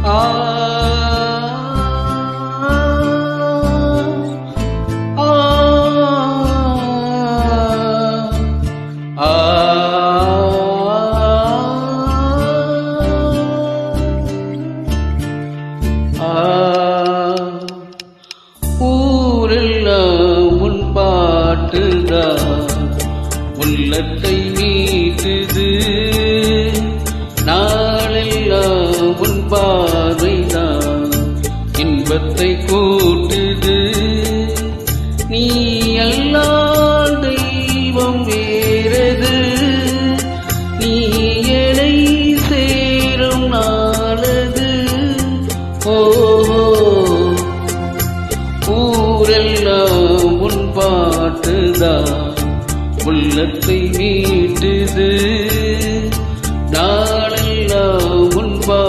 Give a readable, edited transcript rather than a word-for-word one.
ஆ ஊரெல்லாம் உன் பாட்டுதான் உள்ளத்தை மீட்டுது, நாளெல்லாம் உன் பார்வைதான் இன்பத்தை கூட்டுது. நீ அல்லால் தெய்வம் வேறது, நீ எடை சேரும் நாளது. ஊரெல்லாம் உன் பாட்டுதான் உள்ளத்தை மீட்டுது.